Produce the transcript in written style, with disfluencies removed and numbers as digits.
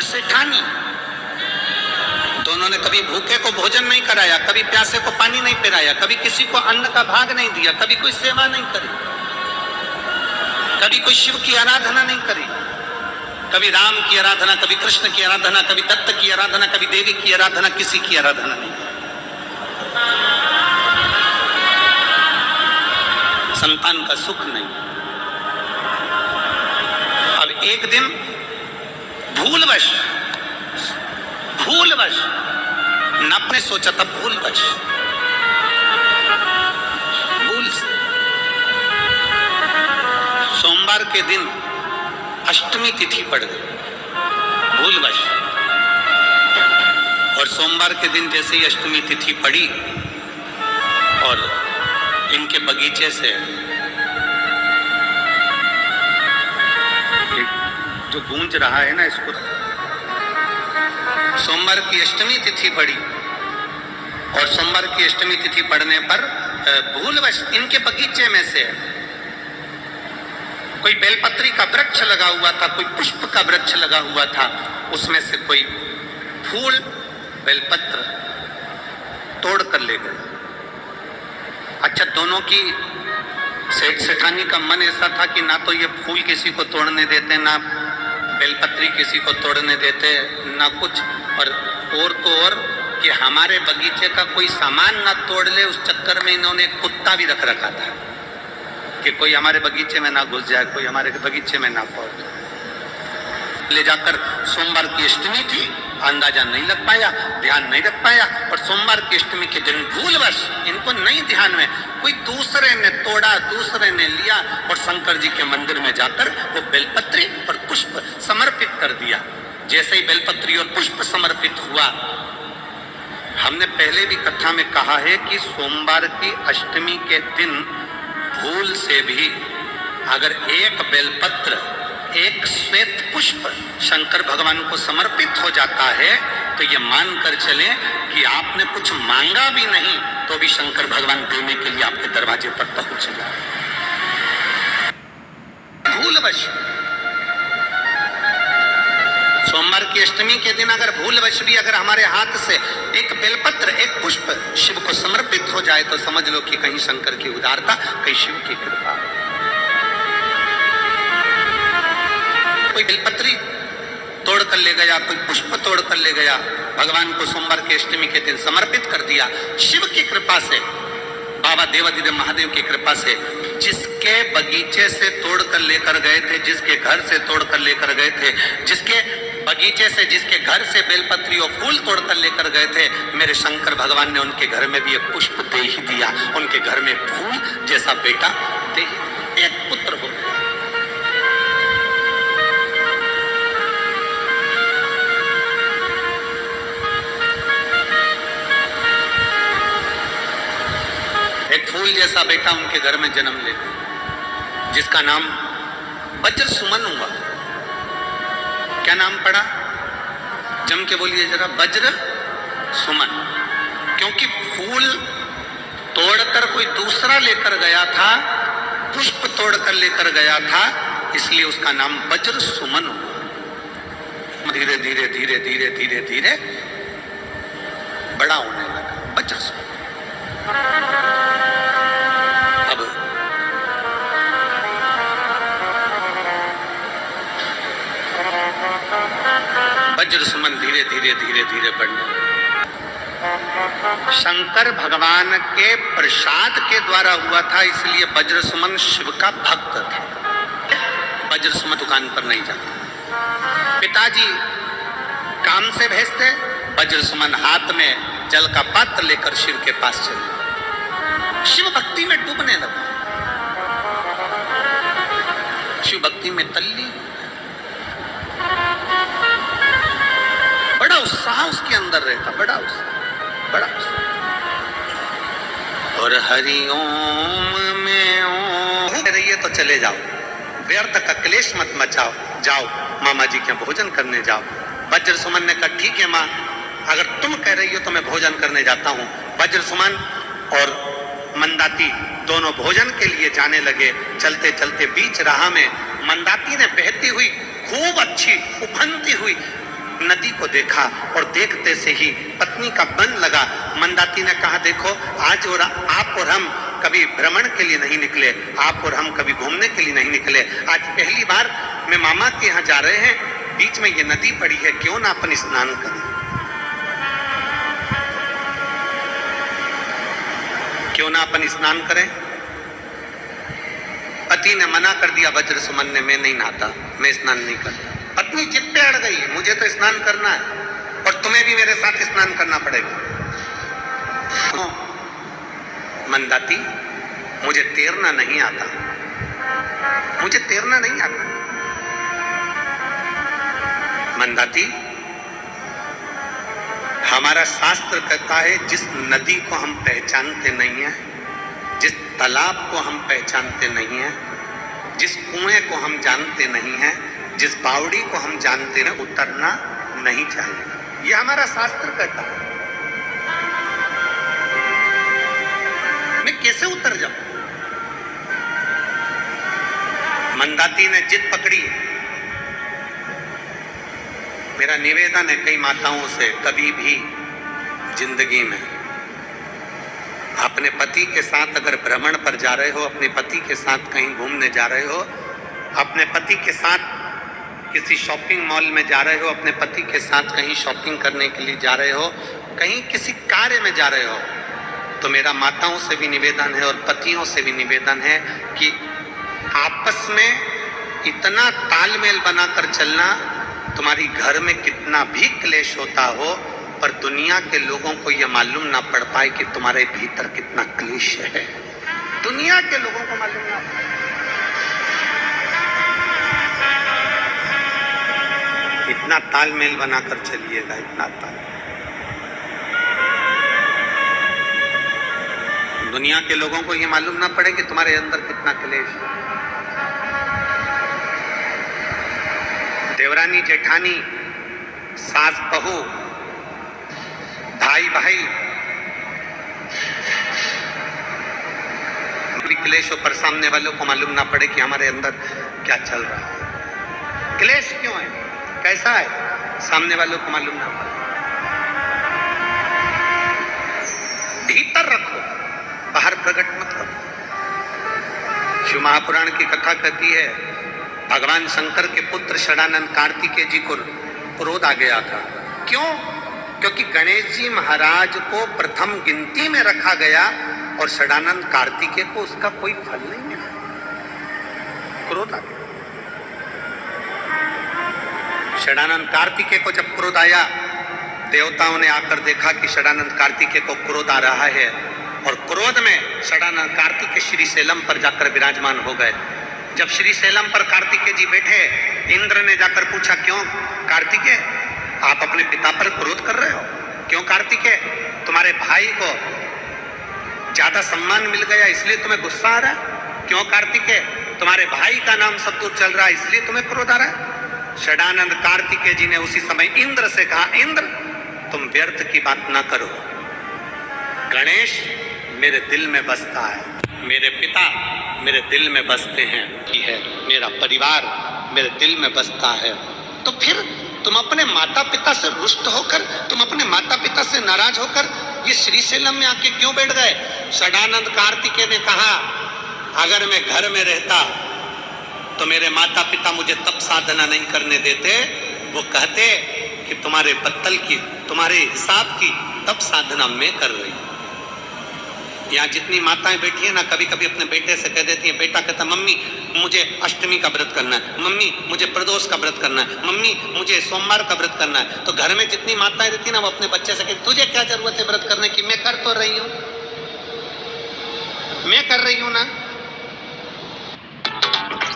सेठानी, दोनों ने कभी भूखे को भोजन नहीं कराया, कभी प्यासे को पानी नहीं पिलाया, कभी किसी को अन्न का भाग नहीं दिया, कभी कोई सेवा नहीं करी, कभी कोई शिव की आराधना नहीं करी, कभी राम की आराधना, कभी कृष्ण की आराधना, कभी दत्त की आराधना, कभी देवी की आराधना, किसी की आराधना नहीं। संतान का सुख नहीं। अब एक दिन भूलवश न अपने सोचा था, भूल से सोमवार के दिन अष्टमी तिथि पड़ गई भूलवश, और सोमवार के दिन जैसे ही अष्टमी तिथि पड़ी और इनके बगीचे से जो गूंज रहा है ना, इसको सोमवार की अष्टमी तिथि पड़ी और सोमवार की अष्टमी तिथि पड़ने पर भूलवश इनके बगीचे में से कोई बेलपत्री का वृक्ष लगा हुआ था, कोई पुष्प का वृक्ष लगा हुआ था, उसमें से कोई फूल बेलपत्र तोड़ कर ले गए। अच्छा, दोनों की सेठ सेठानी का मन ऐसा था कि ना तो ये फूल किसी को तोड़ने देते, ना बेलपत्री किसी को तोड़ने देते, ना कुछ, और तो और कि हमारे बगीचे का कोई सामान ना तोड़ ले, उस चक्कर में इन्होंने एक कुत्ता भी रख रखा था कि कोई हमारे बगीचे में ना घुस जाए, कोई हमारे बगीचे में ना पहुंच जाए। ले जाकर सोमवार की अष्टमी थी, अंदाजा नहीं लग पाया, ध्यान नहीं रख पाया, और सोमवार की अष्टमी के दिन भूलवश इनको नहीं ध्यान में कोई दूसरे ने तोड़ा, दूसरे ने लिया और शंकर जी के मंदिर में जाकर वो बेलपत्री और पुष्प समर्पित कर दिया। जैसे ही बेलपत्री और पुष्प समर्पित हुआ, हमने पहले भी कथा में कहा है कि सोमवार की अष्टमी के दिन भूल से भी अगर एक बेलपत्र, एक श्वेत पुष्प शंकर भगवान को समर्पित हो जाता है तो ये मानकर चलें कि आपने कुछ मांगा भी नहीं तो भी शंकर भगवान देने के लिए आपके दरवाजे पर पहुंच जाए। भूलवश सोमवार की अष्टमी के दिन अगर भूलवश भी अगर हमारे हाथ से एक बेलपत्र, एक पुष्प शिव को समर्पित हो जाए तो समझ लो कि कहीं शंकर की उदारता, कहीं शिव की कृपा। कोई बेलपत्री तोड़ कर ले गया, कोई पुष्प तोड़ कर ले गया, भगवान को सोमवार की अष्टमी के दिन समर्पित कर दिया। शिव की कृपा से, बाबा देवाधिदेव महादेव की कृपा से, जिसके बगीचे से तोड़ कर लेकर गए थे, जिसके घर से तोड़ कर लेकर गए थे, जिसके बगीचे से, जिसके घर से बेलपत्री और फूल तोड़ कर लेकर गए थे, मेरे शंकर भगवान ने उनके घर में भी एक पुष्प दे ही दिया, उनके घर में फूल जैसा बेटा दे ही दिया, एक पुत्र हो गया। एक फूल जैसा बेटा उनके घर में जन्म ले, जिसका नाम वज्र सुमन हुआ। क्या नाम पड़ा? जम के बोलिए जरा, वज्र सुमन। क्योंकि फूल तोड़कर कोई दूसरा लेकर गया था, पुष्प तोड़कर लेकर गया था, इसलिए उसका नाम वज्र सुमन हुआ। धीरे धीरे धीरे धीरे धीरे धीरे बड़ा होने लगा वज्र सुमन। वज्र सुमन धीरे धीरे धीरे धीरे बढ़ने लगा। शंकर भगवान के प्रसाद के द्वारा हुआ था, इसलिए वज्र सुमन शिव का भक्त था। वज्र सुमन दुकान पर नहीं जाता, पिताजी काम से भेजते, वज्र सुमन हाथ में जल का पात्र लेकर शिव के पास चले, शिव भक्ति में डूबने लगा, शिव भक्ति में तल्लीन, बड़ा उत्साह उसके अंदर रहता, बड़ा उत्साह, बड़ा उत्साह। और हरिओम में ओम रहिए तो चले जाओ, व्यर्थ का क्लेश मत मचाओ, जाओ मामा जी के भोजन करने जाओ। वज्र सुमन ने कहा ठीक है माँ, अगर तुम कह रही हो तो मैं भोजन करने जाता हूँ। वज्र सुमन और मंदाती दोनों भोजन के लिए जाने लगे। चलते चलते बीच राह में मंदाती ने बहती हुई, खूब अच्छी उफनती हुई नदी को देखा और देखते से ही पत्नी का मन लगा। मंदाती ने कहा, देखो आज और आप और हम कभी भ्रमण के लिए नहीं निकले, आप और हम कभी घूमने के लिए नहीं निकले, आज पहली बार मैं मामा के यहाँ जा रहे हैं, बीच में ये नदी पड़ी है, क्यों ना अपन स्नान करें, क्यों ना अपन स्नान करें। पति ने मना कर दिया, वज्र सुमन ने, मैं नहीं नहाता, मैं स्नान नहीं करता। पत्नी जिद पे अड़ गई, मुझे तो स्नान करना है और तुम्हें भी मेरे साथ स्नान करना पड़ेगा। मंदाती, मुझे तैरना नहीं आता, मुझे तैरना नहीं आता। मंदाती, हमारा शास्त्र कहता है जिस नदी को हम पहचानते नहीं है, जिस तालाब को हम पहचानते नहीं है, जिस कुएं को हम जानते नहीं है, जिस बावड़ी को हम जानते हैं, उतरना नहीं चाहिए। ये हमारा शास्त्र कहता है। मैं कैसे उतर जाऊं? मंदाती ने जिद पकड़ी। मेरा निवेदन है कई माताओं से, कभी भी जिंदगी में अपने पति के साथ अगर भ्रमण पर जा रहे हो, अपने पति के साथ कहीं घूमने जा रहे हो, अपने पति के साथ किसी शॉपिंग मॉल में जा रहे हो, अपने पति के साथ कहीं शॉपिंग करने के लिए जा रहे हो, कहीं किसी कार्य में जा रहे हो, तो मेरा माताओं से भी निवेदन है और पतियों से भी निवेदन है कि आपस में इतना तालमेल बनाकर चलना, तुम्हारी घर में कितना भी क्लेश होता हो पर दुनिया के लोगों को यह मालूम ना पड़ पाए कि तुम्हारे भीतर कितना क्लेश है। दुनिया के लोगों को मालूम ना पड़े। इतना तालमेल बनाकर चलिएगा, इतना तालमेल। दुनिया के लोगों को यह मालूम ना पड़े कि तुम्हारे अंदर कितना क्लेश है। देवरानी जेठानी, सास बहू, भाई भाई, क्लेश पर सामने वालों को मालूम ना पड़े कि हमारे अंदर क्या चल रहा है, क्लेश क्यों है, कैसा है, सामने वालों को मालूम ना पड़े। भीतर रखो, बाहर प्रकट मत करो। शिव महापुराण की कथा कहती है, भगवान शंकर के पुत्र षडानंद कार्तिकेय जी को क्रोध आ गया था। क्यों? क्योंकि गणेश जी महाराज को प्रथम गिनती में रखा गया और षडानंद कार्तिकेय को उसका कोई फल नहीं मिला। क्रोध आ गया। षडानंद कार्तिकेय को जब क्रोध आया, देवताओं ने आकर देखा कि षडानंद कार्तिकेय को क्रोध आ रहा है और क्रोध में षडानंद कार्तिकेय श्रीशैलम पर जाकर विराजमान हो गए। जब श्रीशैलम पर कार्तिकेय जी बैठे, इंद्र ने जाकर पूछा, क्यों कार्तिकेय आप अपने पिता पर क्रोध कर रहे हो? क्यों कार्तिकेय, तुम्हारे भाई को ज्यादा सम्मान मिल गया इसलिए तुम्हें गुस्सा आ रहा है? क्यों कार्तिकेय, तुम्हारे भाई का नाम सब दूर चल रहा है इसलिए तुम्हें क्रोध आ रहा है? षडानंद कार्तिकेय जी ने उसी समय इंद्र से कहा, इंद्र तुम व्यर्थ की बात ना करो, गणेश मेरे दिल में बसता है, मेरे पिता मेरे दिल में बसते हैं, मेरा परिवार मेरे दिल में बसता है। तो फिर तुम अपने माता पिता से रुष्ट होकर, तुम अपने माता पिता से नाराज होकर ये श्रीशैलम में आके क्यों बैठ गए? षडानंद कार्तिकेय ने कहा, अगर मैं घर में रहता तो मेरे माता पिता मुझे तप साधना नहीं करने देते, वो कहते कि तुम्हारे पत्तल की, तुम्हारे हिसाब की तप साधना मैं कर रही हूं। यहाँ जितनी माताएं बैठी है ना, कभी कभी अपने बेटे से कह देती है, बेटा कहता मम्मी मुझे अष्टमी का व्रत करना है, मम्मी मुझे प्रदोष का व्रत करना है, मम्मी मुझे सोमवार का व्रत करना है। तो घर में जितनी माताएं रहती ना, वो अपने बच्चे से कहती, तुझे क्या जरूरत है व्रत करने की, मैं कर तो रही हूँ, मैं कर रही हूँ ना।